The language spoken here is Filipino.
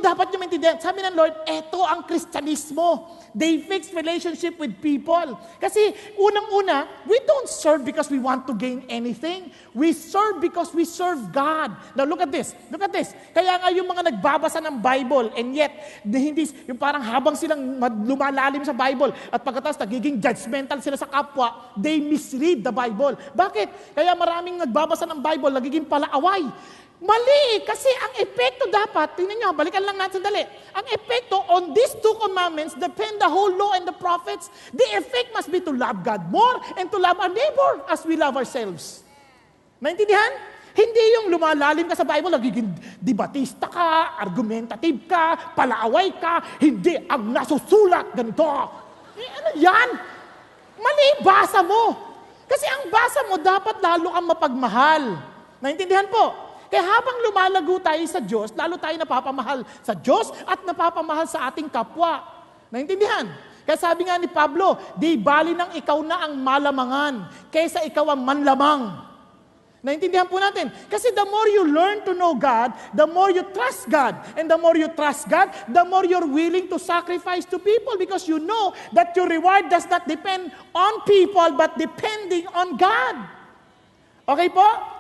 dapat nyo maintindihan, sabi ng Lord, eto ang Kristyanismo. They fix relationship with people. Kasi unang-una, we don't serve because we want to gain anything. We serve because we serve God. Now look at this. Look at this. Kaya nga yung mga nagbabasa ng Bible and yet, hindi, yung parang habang silang lumalalim sa Bible at pagkatapos nagiging judgmental sila sa kapwa, they misread the Bible. Bakit? Kaya maraming nagbabasa ng Bible, nagiging palaaway. Mali, kasi ang epekto dapat, tingnan nyo, balikan lang natin sandali. Ang epekto on these two commandments depend the whole law and the prophets. The effect must be to love God more and to love our neighbor as we love ourselves. Naintindihan? Hindi yung lumalalim ka sa Bible, nagiging debatista ka, argumentative ka, palaaway ka, hindi ang nasusulat ganito. Ano yan? Mali, basa mo. Kasi ang basa mo, dapat lalo kang mapagmahal. Naintindihan po? Kaya habang lumalago tayo sa Diyos, lalo tayo napapamahal sa Diyos at napapamahal sa ating kapwa. Naintindihan? Kaya sabi nga ni Pablo, di bali ng ikaw na ang malamangan, kaysa ikaw ang manlamang. Naintindihan po natin? Kasi the more you learn to know God, the more you trust God. And the more you trust God, the more you're willing to sacrifice to people because you know that your reward does not depend on people but depending on God. Okay po?